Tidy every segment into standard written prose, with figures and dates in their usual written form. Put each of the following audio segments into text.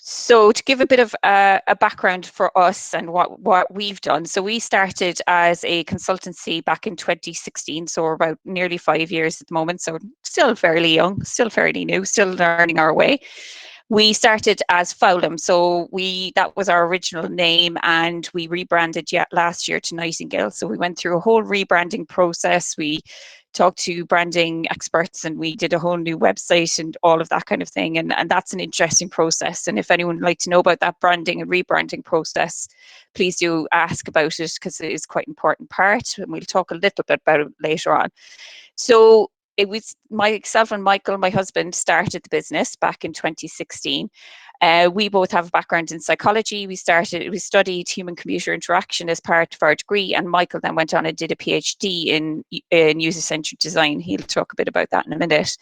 So to give a bit of a background for us and what we've done. So we started as a consultancy back in 2016. So we're about nearly 5 years at the moment. So still fairly young, still fairly new, still learning our way. We started as Fowlum, so that was our original name, and we rebranded last year to Nightingale. So we went through a whole rebranding process. We talked to branding experts, and we did a whole new website and all of that kind of thing. And that's an interesting process. And if anyone would like to know about that branding and rebranding process, please do ask about it, because it is quite an important part, and we'll talk a little bit about it later on. So it was myself and Michael, my husband, started the business back in 2016. We both have a background in psychology. We studied human-computer interaction as part of our degree, and Michael then went on and did a PhD in user-centered design. He'll talk a bit about that in a minute.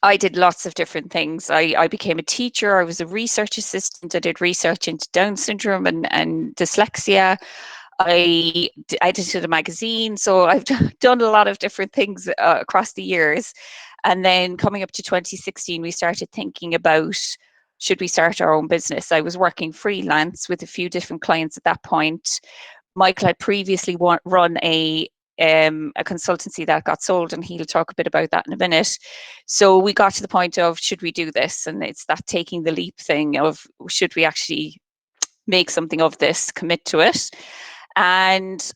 I did lots of different things. I became a teacher. I was a research assistant. I did research into Down syndrome and dyslexia. I edited a magazine, so I've done a lot of different things across the years. And then coming up to 2016, we started thinking about, should we start our own business? I was working freelance with a few different clients at that point. Michael had previously run a consultancy that got sold, and he'll talk a bit about that in a minute. So we got to the point of, should we do this? And it's that taking the leap thing of, should we actually make something of this, commit to it? And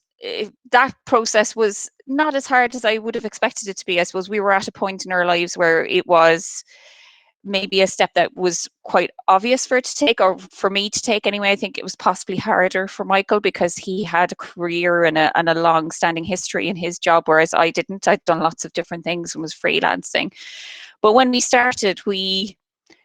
that process was not as hard as I would have expected it to be. I suppose we were at a point in our lives where it was maybe a step that was quite obvious for it to take, or for me to take anyway. I think it was possibly harder for Michael because he had a career and a long-standing history in his job, whereas I didn't. I'd done lots of different things and was freelancing. But when we started, we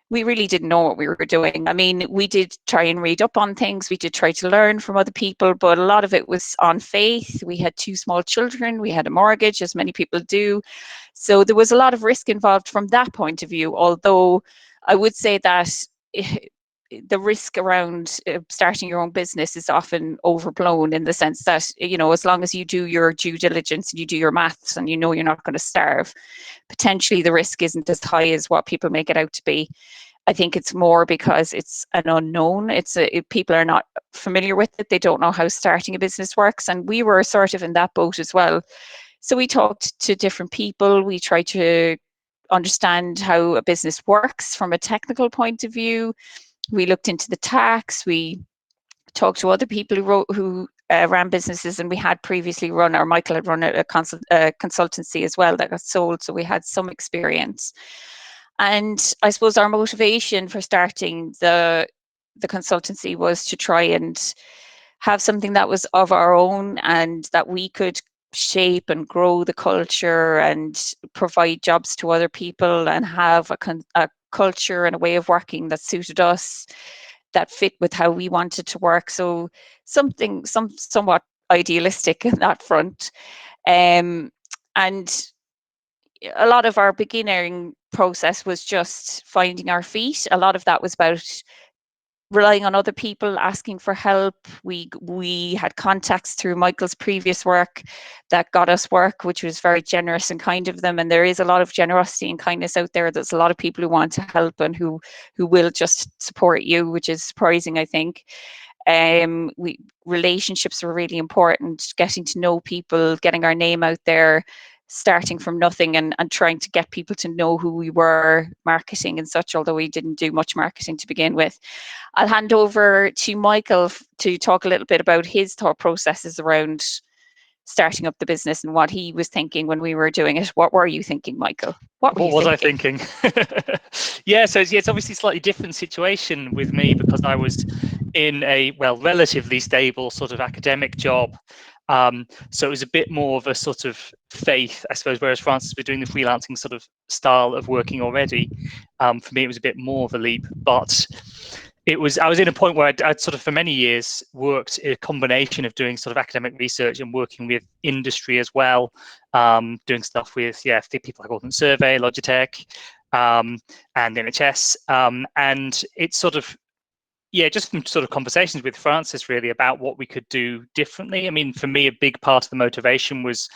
really didn't know what we were doing. I mean, we did try and read up on things. We did try to learn from other people, but a lot of it was on faith. We had 2 small children. We had a mortgage, as many people do. So there was a lot of risk involved from that point of view, although I would say that the risk around starting your own business is often overblown, in the sense that, as long as you do your due diligence and you do your maths and you're not going to starve, potentially the risk isn't as high as what people make it out to be. I think it's more because it's an unknown. People are not familiar with it. They don't know how starting a business works. And we were sort of in that boat as well. So we talked to different people. We tried to understand how a business works from a technical point of view. We looked into the tax. We talked to other people who ran businesses, and we had previously run, or Michael had run a consultancy as well that got sold. So we had some experience. And I suppose our motivation for starting the consultancy was to try and have something that was of our own, and that we could shape and grow the culture and provide jobs to other people, and have a culture and a way of working that suited us, that fit with how we wanted to work. So something somewhat idealistic in that front. And a lot of our beginning process was just finding our feet. A lot of that was about relying on other people, asking for help. We had contacts through Michael's previous work that got us work, which was very generous and kind of them. And there is a lot of generosity and kindness out there. There's a lot of people who want to help and who will just support you, which is surprising, I think. Relationships were really important, getting to know people, getting our name out there, starting from nothing and trying to get people to know who we were, marketing and such, although we didn't do much marketing to begin with. I'll hand over to Michael to talk a little bit about his thought processes around starting up the business and what he was thinking when we were doing it. What were you thinking, Michael? What was I thinking? Yeah, so it's obviously a slightly different situation with me, because I was in a, relatively stable sort of academic job. So it was a bit more of a sort of faith, I suppose, whereas Francis was doing the freelancing sort of style of working already. For me, it was a bit more of a leap, but I was in a point where I'd sort of for many years worked a combination of doing sort of academic research and working with industry as well, doing stuff with, people like Ordnance Survey, Logitech, and NHS. And it's sort of, just from sort of conversations with Francis really about what we could do differently. I mean, for me, a big part of the motivation was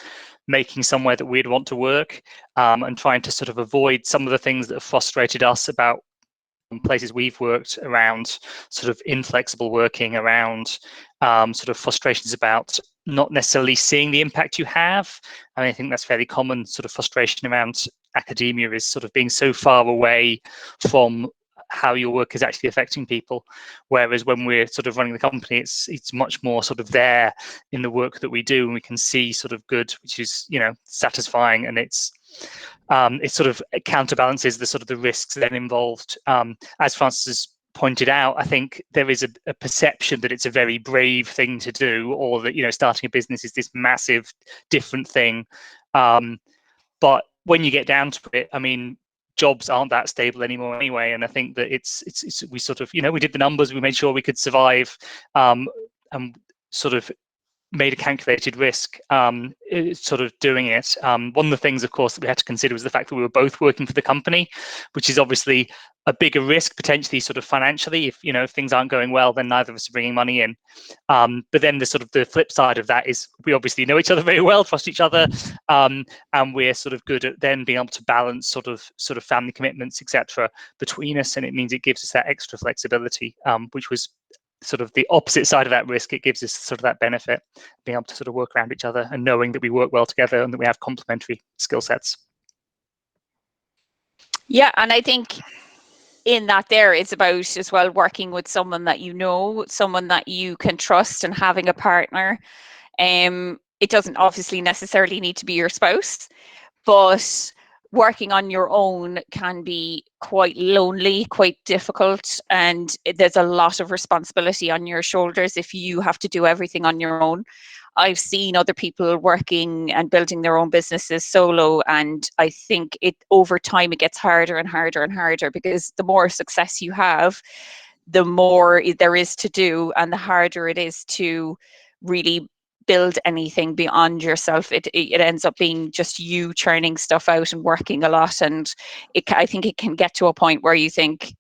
making somewhere that we'd want to work, and trying to sort of avoid some of the things that have frustrated us about places we've worked around sort of inflexible working, around sort of frustrations about not necessarily seeing the impact you have. I mean, I think that's fairly common sort of frustration around academia, is sort of being so far away from how your work is actually affecting people. Whereas when we're sort of running the company, it's much more sort of there in the work that we do, and we can see sort of good, which is, you know, satisfying, and it sort of counterbalances the sort of the risks then involved. As Francis has pointed out, I think there is a perception that it's a very brave thing to do, or that, you know, starting a business is this massive different thing. But when you get down to it, I mean, jobs aren't that stable anymore anyway. And I think that it's we sort of, you know, we did the numbers, we made sure we could survive, and sort of made a calculated risk sort of doing it. One of the things, of course, that we had to consider was the fact that we were both working for the company, which is obviously a bigger risk potentially sort of financially. If, you know, if things aren't going well, then neither of us are bringing money in. But then the sort of the flip side of that is we obviously know each other very well, trust each other, and we're sort of good at then being able to balance sort of family commitments, etc., between us, and it means it gives us that extra flexibility, which was sort of the opposite side of that risk. It gives us sort of that benefit, being able to sort of work around each other and knowing that we work well together and that we have complementary skill sets. Yeah, and I think in that there, it's about as well working with someone that you know, someone that you can trust, and having a partner. It doesn't obviously necessarily need to be your spouse, but working on your own can be quite lonely, quite difficult, and there's a lot of responsibility on your shoulders if you have to do everything on your own. I've seen other people working and building their own businesses solo, and I think it over time it gets harder and harder and harder, because the more success you have, the more there is to do, and the harder it is to really build anything beyond yourself. It ends up being just you churning stuff out and working a lot, and I think it can get to a point where you think,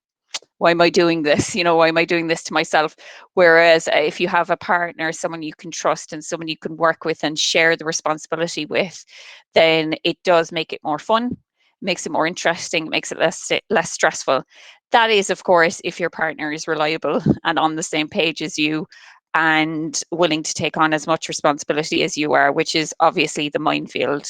why am I doing this? You know, why am I doing this to myself? Whereas if you have a partner, someone you can trust and someone you can work with and share the responsibility with, then it does make it more fun, makes it more interesting, makes it less stressful. That is, of course, if your partner is reliable and on the same page as you and willing to take on as much responsibility as you are, which is obviously the minefield.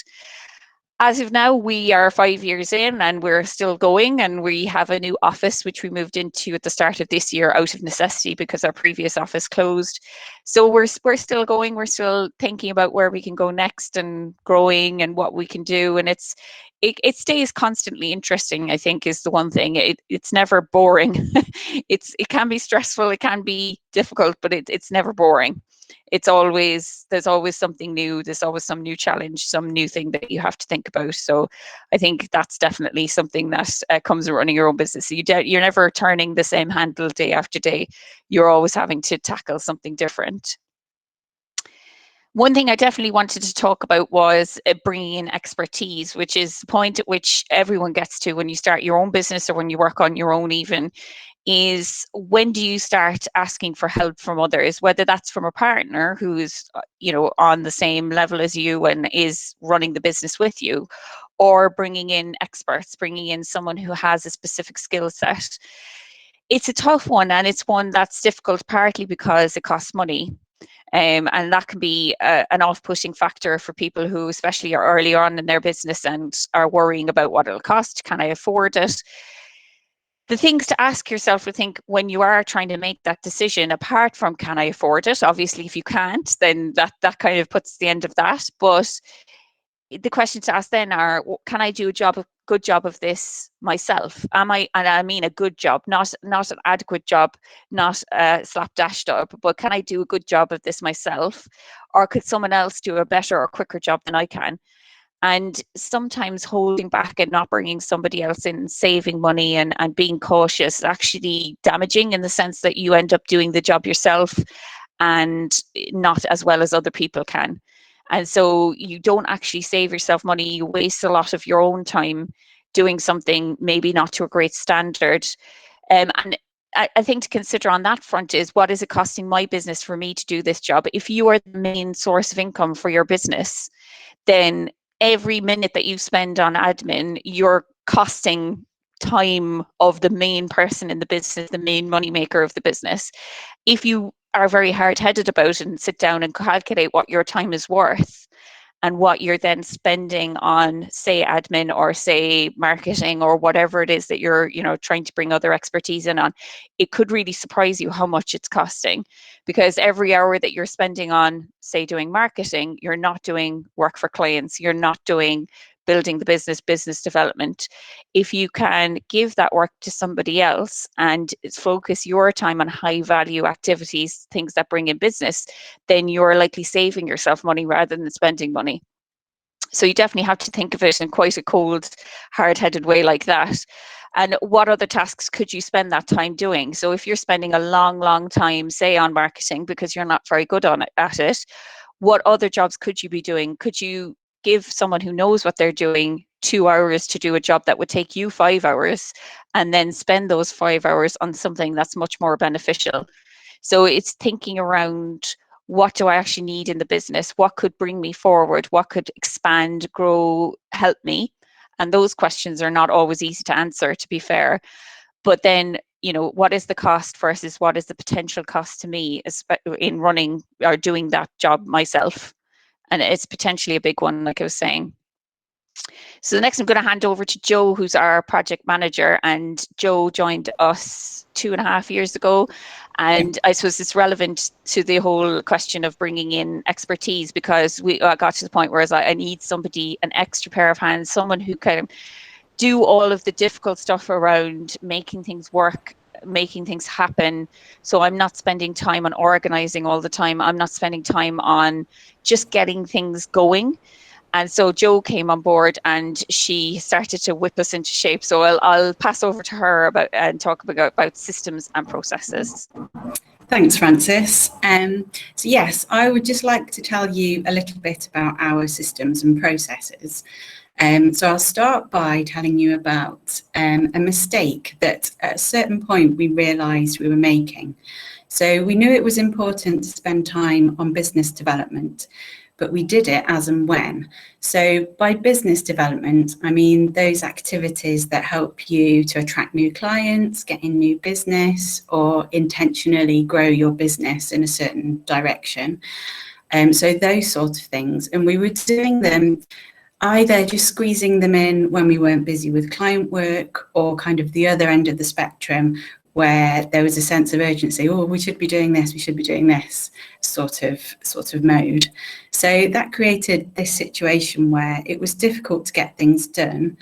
As of now, we are 5 years in and we're still going, and we have a new office which we moved into at the start of this year out of necessity because our previous office closed. So we're still going, we're still thinking about where we can go next and growing and what we can do, and it stays constantly interesting, I think, is the one thing. It's never boring. It can be stressful, it can be difficult, but it's never boring. There's always something new, there's always some new challenge, some new thing that you have to think about. So I think that's definitely something that comes with running your own business. You're never turning the same handle day after day. You're always having to tackle something different. One thing I definitely wanted to talk about was bringing in expertise, which is the point at which everyone gets to when you start your own business or when you work on your own even, is when do you start asking for help from others, whether that's from a partner who's, you know, on the same level as you and is running the business with you, or bringing in experts, bringing in someone who has a specific skill set. It's a tough one, and it's one that's difficult partly because it costs money. And that can be an off-putting factor for people who especially are early on in their business and are worrying about what it'll cost. Can I afford it? The things to ask yourself, I think, when you are trying to make that decision, apart from can I afford it? Obviously, if you can't, then that kind of puts the end of that. But the questions to ask then are, can I do a good job of this myself? And I mean a good job, not an adequate job, not a slapdash job, but can I do a good job of this myself? Or could someone else do a better or quicker job than I can? And sometimes holding back and not bringing somebody else in, saving money and being cautious, is actually damaging, in the sense that you end up doing the job yourself and not as well as other people can. And so you don't actually save yourself money. You waste a lot of your own time doing something maybe not to a great standard. And I think to consider on that front is, what is it costing my business for me to do this job? If you are the main source of income for your business, then every minute that you spend on admin, you're costing time of the main person in the business, the main money maker of the business. If you are very hard-headed about it and sit down and calculate what your time is worth and what you're then spending on, say, admin or say marketing or whatever it is that you're, trying to bring other expertise in on, it could really surprise you how much it's costing. Because every hour that you're spending on, say, doing marketing, you're not doing work for clients, you're not doing building the business development. If you can give that work to somebody else and focus your time on high value activities, things that bring in business, then you're likely saving yourself money rather than spending money. So you definitely have to think of it in quite a cold, hard-headed way like that. And what other tasks could you spend that time doing? So if you're spending a long time, say, on marketing because you're not very good at it, what other jobs could you be doing? Could you give someone who knows what they're doing 2 hours to do a job that would take you 5 hours, and then spend those 5 hours on something that's much more beneficial? So it's thinking around, what do I actually need in the business? What could bring me forward? What could expand, grow, help me? And those questions are not always easy to answer, to be fair. But then, what is the cost versus what is the potential cost to me in running or doing that job myself? And it's potentially a big one, like I was saying. So the next I'm going to hand over to Joe, who's our project manager. And Joe joined us 2.5 years ago. And I suppose it's relevant to the whole question of bringing in expertise, because we got to the point where I need somebody, an extra pair of hands, someone who can do all of the difficult stuff around making things work, making things happen. So I'm not spending time on organizing all the time. I'm not spending time on just getting things going. And so Jo came on board and she started to whip us into shape. So I'll pass over to her and talk about systems and processes. Thanks, Frances. So yes, I would just like to tell you a little bit about our systems and processes. So I'll start by telling you about a mistake that at a certain point we realised we were making. So we knew it was important to spend time on business development, but we did it as and when. So by business development, I mean those activities that help you to attract new clients, get in new business, or intentionally grow your business in a certain direction. So those sort of things. And we were doing them either just squeezing them in when we weren't busy with client work, or kind of the other end of the spectrum where there was a sense of urgency. Oh, we should be doing this, we should be doing this sort of mode. So that created this situation where it was difficult to get things done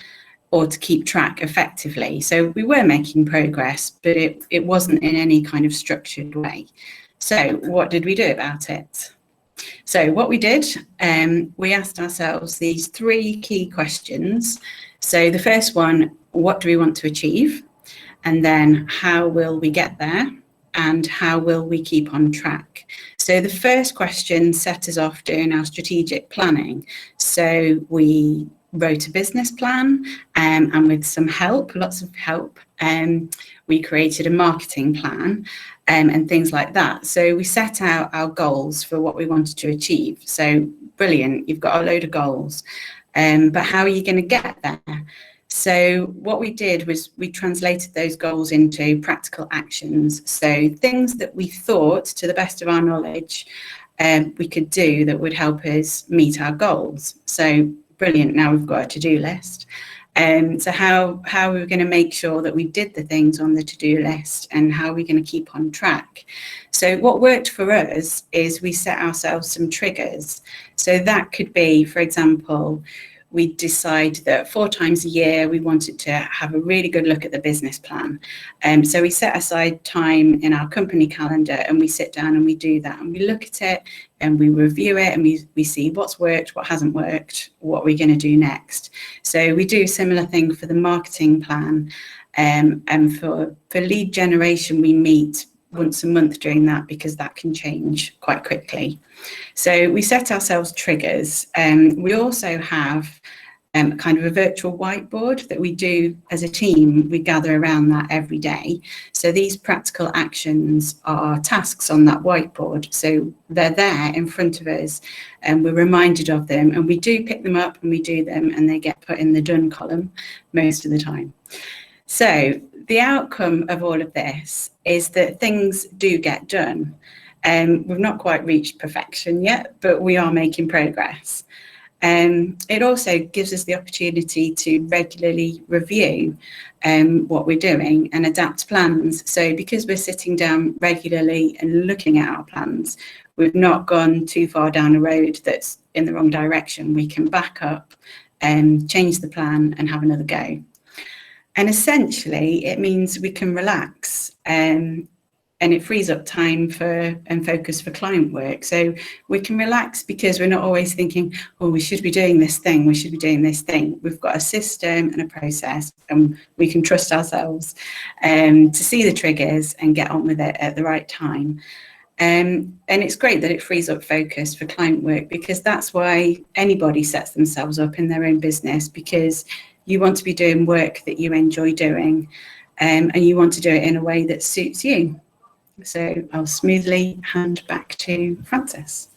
or to keep track effectively. So we were making progress, but it wasn't in any kind of structured way. So what did we do about it? So what we did, we asked ourselves these 3 key questions. So the first one, what do we want to achieve? And then how will we get there? And how will we keep on track? So the first question set us off doing our strategic planning. So we wrote a business plan, and with some help, lots of help, we created a marketing plan, and things like that. So we set out our goals for what we wanted to achieve. So brilliant, you've got a load of goals, but how are you going to get there? So what we did was we translated those goals into practical actions. So things that we thought, to the best of our knowledge, we could do that would help us meet our goals. So brilliant, now we've got a to-do list. So how are we going to make sure that we did the things on the to-do list, and how are we going to keep on track? So what worked for us is we set ourselves some triggers. So that could be, for example, we decide that 4 times a year we wanted to have a really good look at the business plan. So we set aside time in our company calendar and we sit down and we do that, and we look at it and we review it, and we see what's worked, what hasn't worked, what we're going to do next. So we do a similar thing for the marketing plan, and for lead generation we meet once a month during that, because that can change quite quickly. So we set ourselves triggers. We also have kind of a virtual whiteboard that we do as a team. We gather around that every day. So these practical actions are tasks on that whiteboard. So they're there in front of us and we're reminded of them, and we do pick them up and we do them, and they get put in the done column most of the time. So the outcome of all of this is that things do get done. We've not quite reached perfection yet, but we are making progress. It also gives us the opportunity to regularly review what we're doing and adapt plans. So because we're sitting down regularly and looking at our plans, we've not gone too far down a road that's in the wrong direction. We can back up and change the plan and have another go. And essentially, it means we can relax and it frees up time for and focus for client work. So we can relax because we're not always thinking, oh, we should be doing this thing, we should be doing this thing. We've got a system and a process, and we can trust ourselves to see the triggers and get on with it at the right time. And it's great that it frees up focus for client work, because that's why anybody sets themselves up in their own business, because you want to be doing work that you enjoy doing, and you want to do it in a way that suits you. So I'll smoothly hand back to Frances.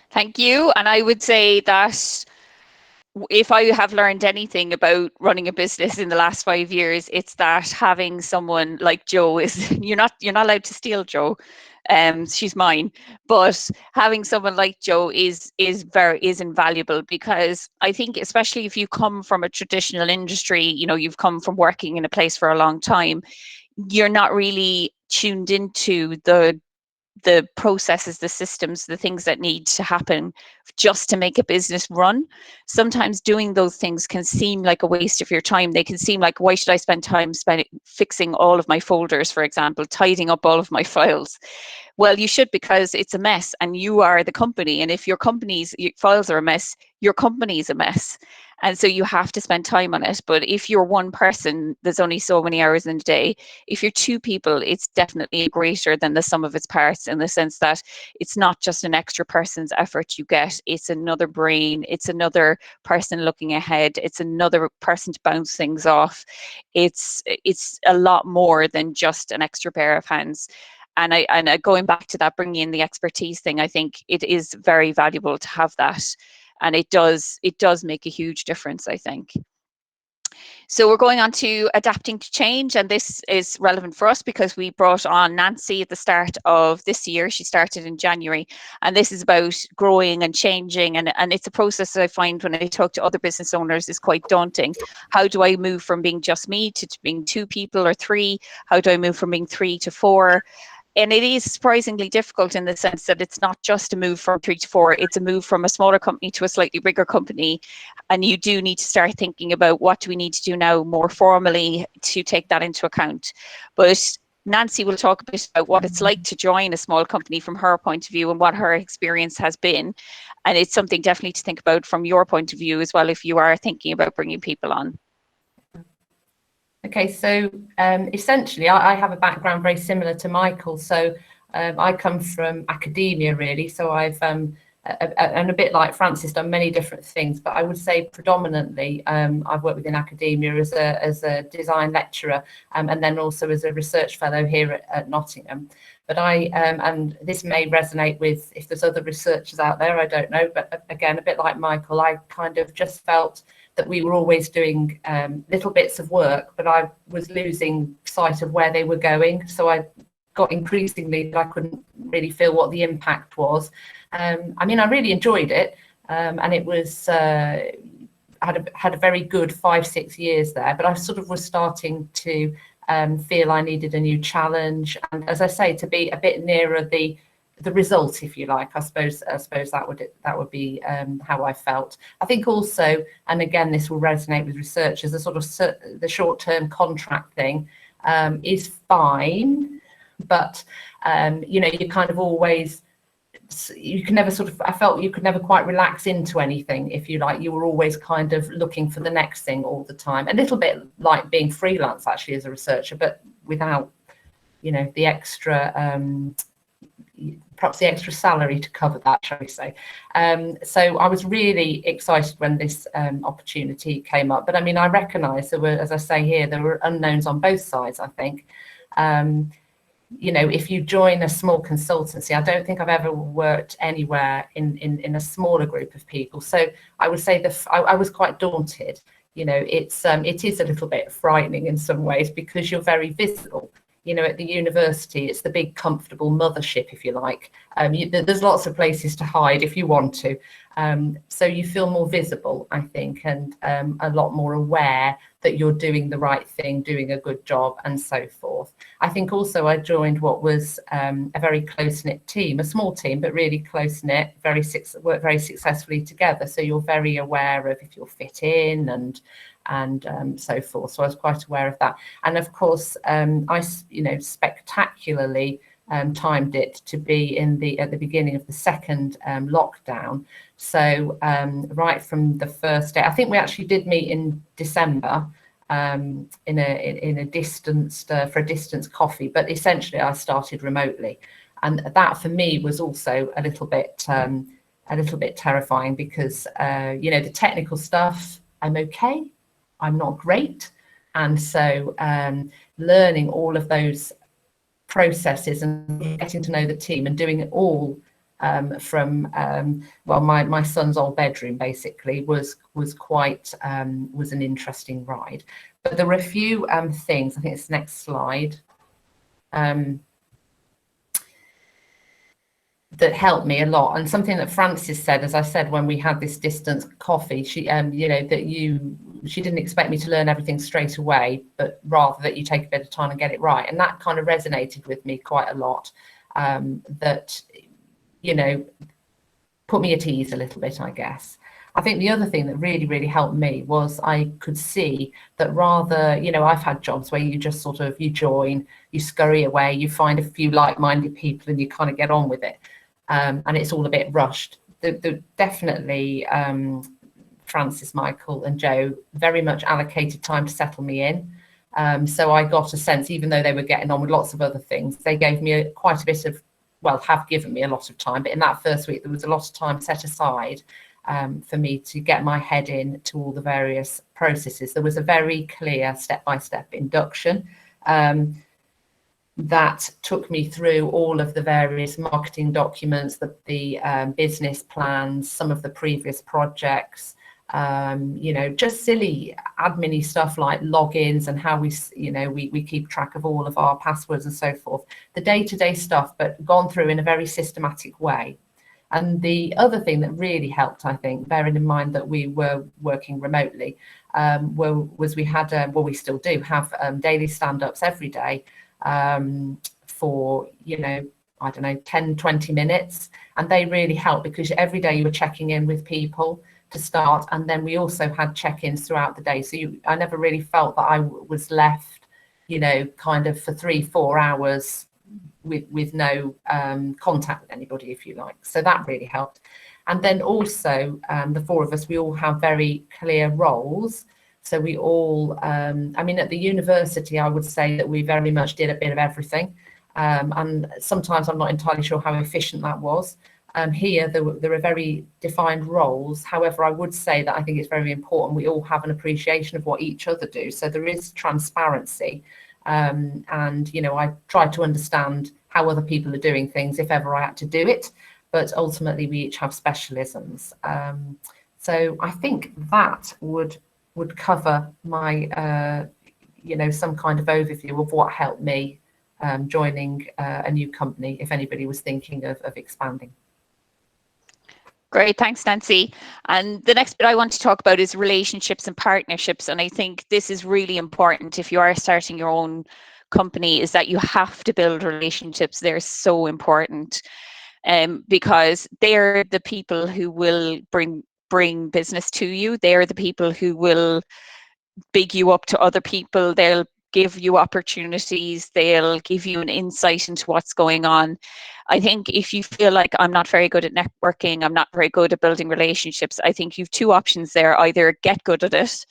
Thank you. And I would say that if I have learned anything about running a business in the last 5 years, it's that having someone like Jo is, you're not allowed to steal Jo. She's mine, but having someone like Jo is invaluable, because I think, especially if you come from a traditional industry, you've come from working in a place for a long time, you're not really tuned into the processes, the systems, the things that need to happen just to make a business run. Sometimes doing those things can seem like a waste of your time. They can seem like, why should I spend time fixing all of my folders, for example, tidying up all of my files? Well, you should, because it's a mess and you are the company. And if your files are a mess, your company is a mess. And so you have to spend time on it. But if you're one person, there's only so many hours in a day. If you're two people, it's definitely greater than the sum of its parts, in the sense that it's not just an extra person's effort you get. It's another brain. It's another person looking ahead. It's another person to bounce things off. It's a lot more than just an extra pair of hands. And going back to that, bringing in the expertise thing, I think it is very valuable to have that. And it does make a huge difference, I think. So we're going on to adapting to change, and this is relevant for us because we brought on Nancy at the start of this year. She started in January, and this is about growing and changing, and it's a process that I find when I talk to other business owners is quite daunting. How do I move from being just me to being two people or three? How do I move from being 3 to 4? And it is surprisingly difficult in the sense that it's not just a move from 3 to 4, it's a move from a smaller company to a slightly bigger company. And you do need to start thinking about, what do we need to do now more formally to take that into account? But Nancy will talk a bit about what it's like to join a small company from her point of view and what her experience has been. And it's something definitely to think about from your point of view as well, if you are thinking about bringing people on. Okay, so essentially I have a background very similar to Michael. So I come from academia, really. So I've, and a bit like Frances, done many different things, but I would say predominantly I've worked within academia as a design lecturer, and then also as a research fellow here at Nottingham. But and this may resonate with, if there's other researchers out there, I don't know, but again, a bit like Michael, I kind of just felt that we were always doing little bits of work, but I was losing sight of where they were going. So I got increasingly that I couldn't really feel what the impact was. I mean, I really enjoyed it, and it was had a very good 5-6 years there. But I sort of was starting to feel I needed a new challenge, and as I say, to be a bit nearer the result, if you like. I suppose that would be how I felt. I think also, and again, this will resonate with researchers, the sort of the short-term contract thing is fine, but you kind of always, you can never sort of, I felt you could never quite relax into anything, if you like. You were always kind of looking for the next thing all the time. A little bit like being freelance actually as a researcher, but without the extra perhaps the extra salary to cover that, shall we say. So I was really excited when this opportunity came up. But I mean, I recognise there were, as I say here, there were unknowns on both sides, I think. If you join a small consultancy, I don't think I've ever worked anywhere in a smaller group of people. So I would say I was quite daunted. it is a little bit frightening in some ways because you're very visible. At the university, it's the big comfortable mothership, if you like. There's lots of places to hide if you want to. So you feel more visible, I think, and a lot more aware that you're doing the right thing, doing a good job, and so forth. I think also I joined what was a very close-knit team, a small team, but really close-knit, work very successfully together. So you're very aware of if you'll fit in and so forth. So I was quite aware of that. And of course, I spectacularly timed it to be at the beginning of the second lockdown. So right from the first day, I think we actually did meet in December in a distanced for a distance coffee, but essentially I started remotely, and that for me was also a little bit terrifying because the technical stuff I'm okay, I'm not great, and so learning all of those processes and getting to know the team and doing it all from my son's old bedroom basically was quite was an interesting ride. But there were a few things, I think it's the next slide, that helped me a lot, and something that Frances said, as I said, when we had this distance coffee, she she didn't expect me to learn everything straight away, but rather that you take a bit of time and get it right. And that kind of resonated with me quite a lot. That put me at ease a little bit, I guess. I think the other thing that really, really helped me was I could see that rather, I've had jobs where you just sort of, you join, you scurry away, you find a few like-minded people and you kind of get on with it. And it's all a bit rushed. Definitely Frances, Michael and Joe very much allocated time to settle me in. So I got a sense, even though they were getting on with lots of other things, they gave me quite a bit of, have given me a lot of time. But in that first week, there was a lot of time set aside for me to get my head in to all the various processes. There was a very clear step-by-step induction that took me through all of the various marketing documents, the business plans, some of the previous projects, just silly admin-y stuff like logins and how we keep track of all of our passwords and so forth. The day-to-day stuff, but gone through in a very systematic way. And the other thing that really helped, I think, bearing in mind that we were working remotely, was we had, we still do have daily stand-ups every day for, I don't know, 10, 20 minutes. And they really help because every day you were checking in with people to start. And then we also had check-ins throughout the day. So I never really felt that I was left, kind of for 3-4 hours with no contact with anybody, if you like. So that really helped. And then also the four of us, we all have very clear roles. So we all, at the university, I would say that we very much did a bit of everything. And sometimes I'm not entirely sure how efficient that was. Here, there are very defined roles. However, I would say that I think it's very important we all have an appreciation of what each other do. So there is transparency. And, I try to understand how other people are doing things if ever I had to do it. But ultimately, we each have specialisms. So I think that would cover my, some kind of overview of what helped me joining a new company, if anybody was thinking of expanding. Great, thanks, Nancy. And the next bit I want to talk about is relationships and partnerships. And I think this is really important if you are starting your own company, is that you have to build relationships. They're so important because they're the people who will bring business to you. They're the people who will big you up to other people. They'll give you opportunities. They'll give you an insight into what's going on. I think if you feel like I'm not very good at networking, I'm not very good at building relationships, I think you've two options there. Either get good at it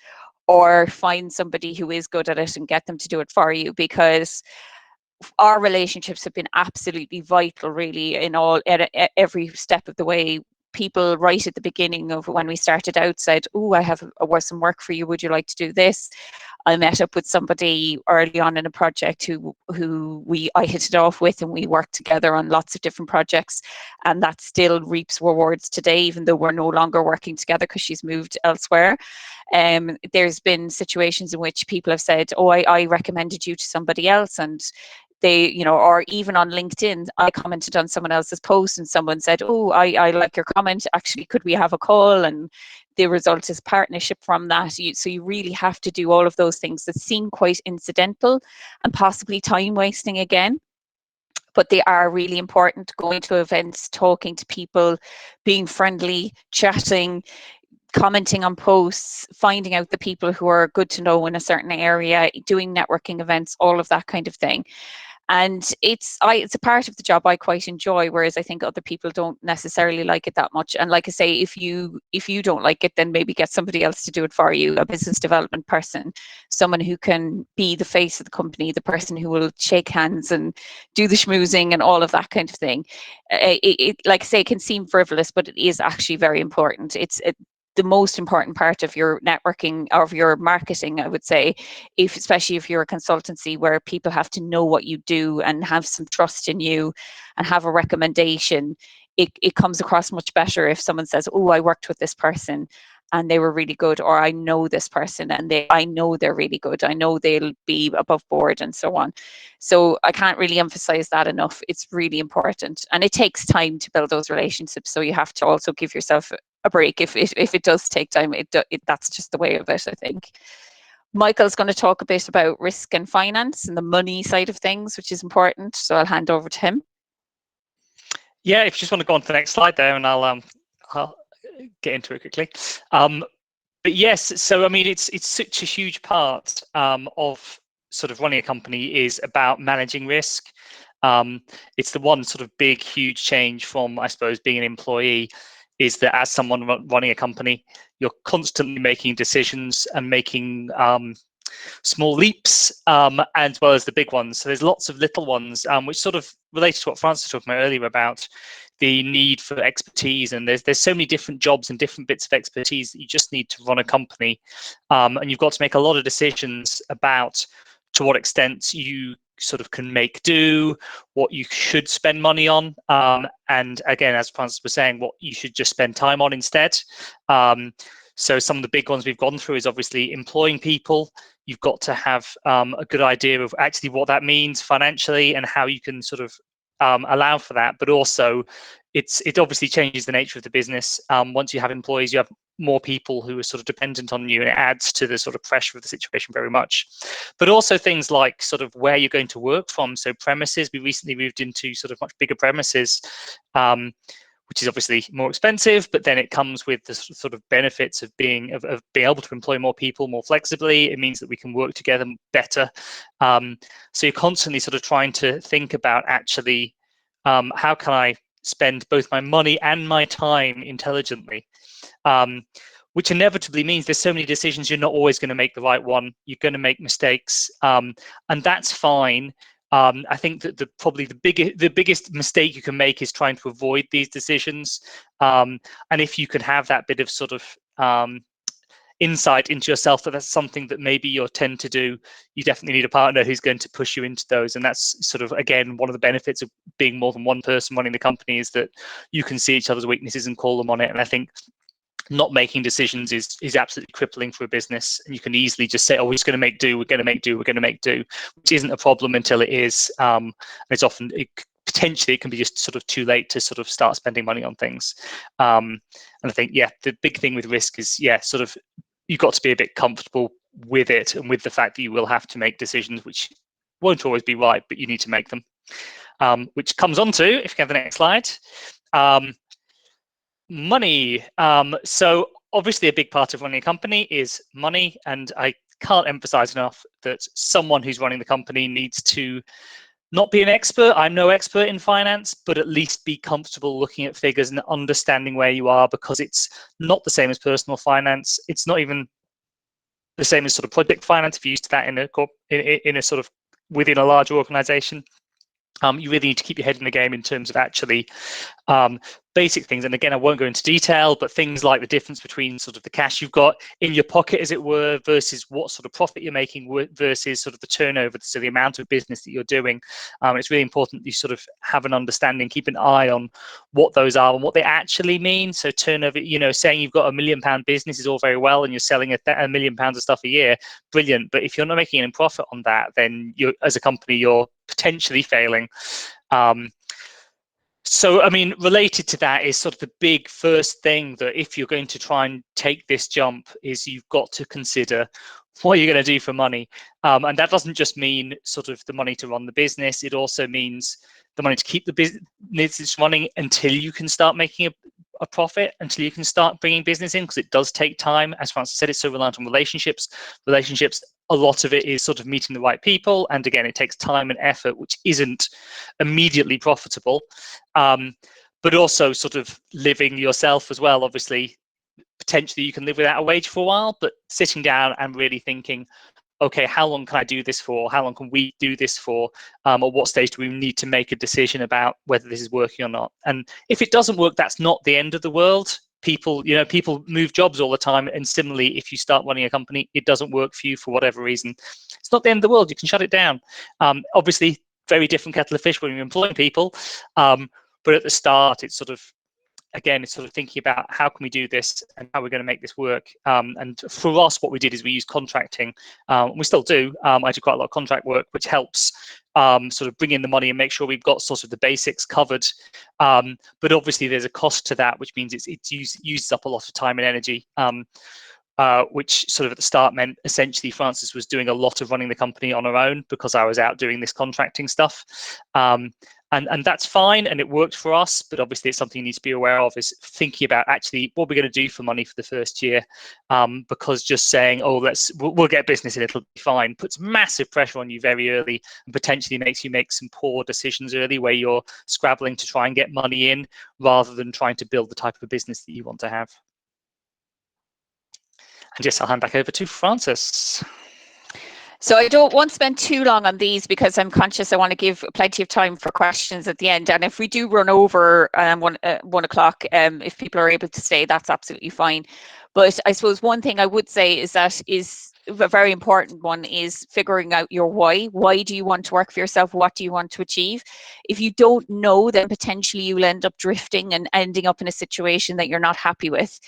or find somebody who is good at it and get them to do it for you, because our relationships have been absolutely vital, really, in every step of the way people right at the beginning of when we started out said, oh, I have some work for you, would you like to do this? I met up with somebody early on in a project who I hit it off with, and we worked together on lots of different projects, and that still reaps rewards today, even though we're no longer working together because she's moved elsewhere. There's been situations in which people have said, oh, I recommended you to somebody else, and they, you know, or even on LinkedIn, I commented on someone else's post and someone said, oh, I like your comment, actually, could we have a call? And the result is partnership from that. So you really have to do all of those things that seem quite incidental and possibly time wasting again, but they are really important. Going to events, talking to people, being friendly, chatting, commenting on posts, finding out the people who are good to know in a certain area, doing networking events, all of that kind of thing. And it's a part of the job I quite enjoy, whereas I think other people don't necessarily like it that much. And like I say, if you don't like it, then maybe get somebody else to do it for you, a business development person, someone who can be the face of the company, the person who will shake hands and do the schmoozing and all of that kind of thing. Like I say, it can seem frivolous, but it is actually very important. It's the most important part of your networking, of your marketing, I would say, especially if you're a consultancy, where people have to know what you do and have some trust in you and have a recommendation. It comes across much better if someone says, oh, I worked with this person and they were really good, or I know this person and I know they're really good, I know they'll be above board, and so on. So I can't really emphasize that enough. It's really important, and it takes time to build those relationships, so you have to also give yourself a break if it does take time. That's just the way of it, I think. Michael's going to talk a bit about risk and finance and the money side of things, which is important, so I'll hand over to him. Yeah, if you just want to go on to the next slide there, and I'll get into it quickly. But yes, so I mean, it's such a huge part of sort of running a company is about managing risk. It's the one sort of big, huge change from, I suppose, being an employee, is that as someone running a company, you're constantly making decisions and making small leaps, as well as the big ones. So there's lots of little ones, which sort of relates to what Francis was talking about earlier about the need for expertise. And there's so many different jobs and different bits of expertise that you just need to run a company. And you've got to make a lot of decisions about to what extent you sort of can make do, what you should spend money on, and again, as Francis was saying, what you should just spend time on instead. So some of the big ones we've gone through is obviously employing people. You've got to have a good idea of actually what that means financially and how you can sort of allow for that. But also, it obviously changes the nature of the business. Once you have employees, you have more people who are sort of dependent on you, and it adds to the sort of pressure of the situation very much. But also things like sort of where you're going to work from. So premises, we recently moved into sort of much bigger premises, which is obviously more expensive, but then it comes with the sort of benefits of being able to employ more people more flexibly. It means that we can work together better. So you're constantly sort of trying to think about actually, how can I spend both my money and my time intelligently, which inevitably means there's so many decisions, you're not always going to make the right one. You're going to make mistakes, and that's fine. I think that probably the biggest mistake you can make is trying to avoid these decisions. And if you can have that bit of sort of insight into yourself that that's something that maybe you tend to do, you definitely need a partner who's going to push you into those. And that's sort of, again, one of the benefits of being more than one person running the company, is that you can see each other's weaknesses and call them on it. And I think not making decisions is absolutely crippling for a business, and you can easily just say, oh, we're just going to make do, we're going to make do, we're going to make do, which isn't a problem until it is. And it's often, potentially it can be just sort of too late to sort of start spending money on things. And I think, yeah, the big thing with risk is, yeah, sort of you've got to be a bit comfortable with it and with the fact that you will have to make decisions which won't always be right, but you need to make them. Which comes on to, if you have the next slide, money. So obviously a big part of running a company is money, and I can't emphasize enough that someone who's running the company needs to not be an expert. I'm no expert in finance, but at least be comfortable looking at figures and understanding where you are, because it's not the same as personal finance. It's not even the same as sort of project finance if you're used to that in a sort of within a larger organization. You really need to keep your head in the game in terms of actually basic things. And again, I won't go into detail, but things like the difference between sort of the cash you've got in your pocket, as it were, versus what sort of profit you're making versus sort of the turnover, so the amount of business that you're doing. It's really important that you sort of have an understanding, keep an eye on what those are and what they actually mean. So turnover, you know, saying you've got £1 million business is all very well and you're selling £1 million of stuff a year, brilliant. But if you're not making any profit on that, then you, as a company, you're potentially failing. So, I mean, related to that is sort of the big first thing that if you're going to try and take this jump is you've got to consider what you're going to do for money. And that doesn't just mean sort of the money to run the business. It also means the money to keep the business running until you can start making a profit, until you can start bringing business in, because it does take time. As Francis said, it's so reliant on relationships. A lot of it is sort of meeting the right people. And again, it takes time and effort, which isn't immediately profitable. But also sort of living yourself as well. Obviously, potentially you can live without a wage for a while, but sitting down and really thinking, okay, how long can I do this for? How long can we do this for? At what stage do we need to make a decision about whether this is working or not? And if it doesn't work, that's not the end of the world. People move jobs all the time. And similarly, if you start running a company, it doesn't work for you for whatever reason, it's not the end of the world. You can shut it down. Obviously, very different kettle of fish when you're employing people. But at the start, it's sort of, again, it's sort of thinking about how can we do this and how we're going to make this work. And for us, what we did is we used contracting. We still do. I do quite a lot of contract work, which helps sort of bring in the money and make sure we've got sort of the basics covered. But obviously, there's a cost to that, which means it uses up a lot of time and energy. Which sort of at the start meant essentially Frances was doing a lot of running the company on her own because I was out doing this contracting stuff. And that's fine, and it worked for us, but obviously it's something you need to be aware of, is thinking about actually what we're going to do for money for the first year, because just saying, oh, we'll get business and it'll be fine, puts massive pressure on you very early and potentially makes you make some poor decisions early where you're scrabbling to try and get money in rather than trying to build the type of business that you want to have. And yes, I'll hand back over to Frances. So I don't want to spend too long on these because I'm conscious I want to give plenty of time for questions at the end. And if we do run over 1 o'clock, if people are able to stay, that's absolutely fine. But I suppose one thing I would say is that a very important one is figuring out your why. Why do you want to work for yourself? What do you want to achieve? If you don't know, then potentially you'll end up drifting and ending up in a situation that you're not happy with.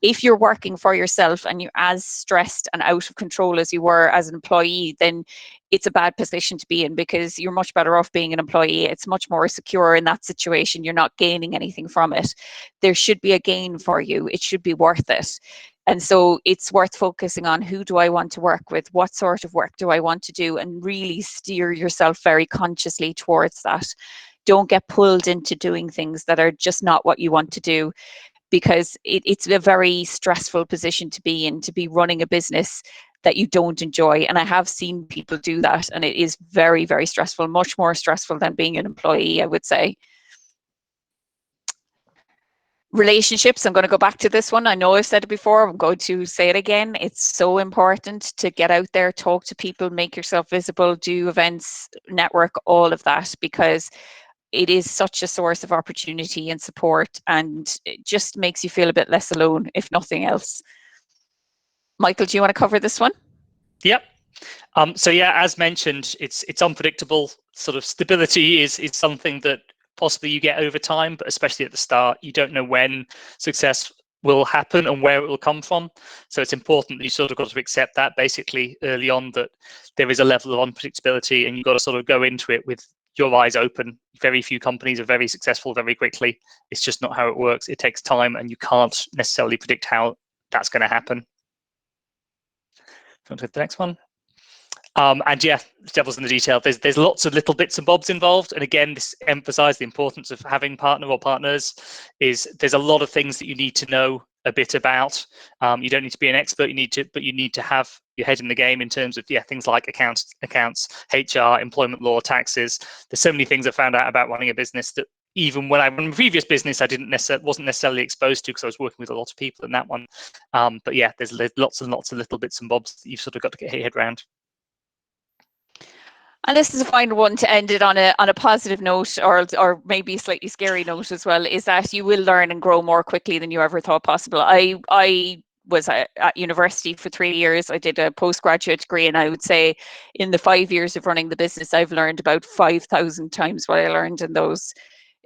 If you're working for yourself and you're as stressed and out of control as you were as an employee, then it's a bad position to be in, because you're much better off being an employee. It's much more secure in that situation. You're not gaining anything from it. There should be a gain for you. It should be worth it. And so it's worth focusing on, who do I want to work with? What sort of work do I want to do? And really steer yourself very consciously towards that. Don't get pulled into doing things that are just not what you want to do, because it's a very stressful position to be in, to be running a business that you don't enjoy. And I have seen people do that, and it is very, very stressful, much more stressful than being an employee, I would say. Relationships, I'm going to go back to this one. I know I've said it before, I'm going to say it again. It's so important to get out there, talk to people, make yourself visible, do events, network, all of that, because it is such a source of opportunity and support, and it just makes you feel a bit less alone, if nothing else. Michael, do you want to cover this one? Yep. So yeah, as mentioned, it's unpredictable. Sort of stability is something that possibly you get over time, but especially at the start, you don't know when success will happen and where it will come from. So it's important that you sort of got to accept that basically early on, that there is a level of unpredictability, and you've got to sort of go into it with your eyes open. Very few companies are very successful very quickly. It's just not how it works. It takes time, and you can't necessarily predict how that's going to happen. Go on to the next one. And yeah, the devil's in the detail. There's lots of little bits and bobs involved. And again, this emphasizes the importance of having partner or partners. There's a lot of things that you need to know a bit about. You don't need to be an expert, but you need to have your head in the game in terms of things like accounts, HR, employment law, taxes. There's so many things I found out about running a business that even when I run my previous business, I wasn't necessarily exposed to, because I was working with a lot of people in that one. But yeah, there's lots and lots of little bits and bobs that you've sort of got to get your head around. And this is a final one to end it on a positive note, or maybe a slightly scary note as well, is that you will learn and grow more quickly than you ever thought possible. I was at university for 3 years. I did a postgraduate degree, and I would say in the 5 years of running the business, I've learned about 5,000 times what I learned in those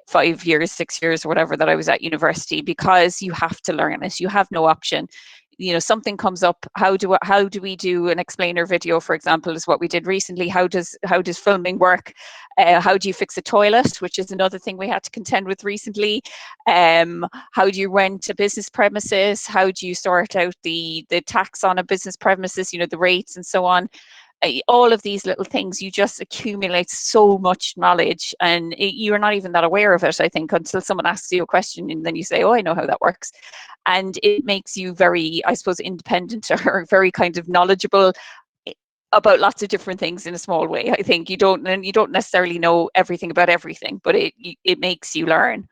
5 years, 6 years, or whatever that I was at university, because you have to learn it. You have no option. You know, something comes up. How do we do an explainer video, for example, is what we did recently. How does filming work? How do you fix a toilet, which is another thing we had to contend with recently. How do you rent a business premises? How do you sort out the tax on a business premises, you know, the rates and so on. All of these little things, you just accumulate so much knowledge, and you're not even that aware of it, I think, until someone asks you a question, and then you say, oh, I know how that works. And it makes you very, I suppose, independent, or very kind of knowledgeable about lots of different things in a small way. I think you don't necessarily know everything about everything, but it makes you learn.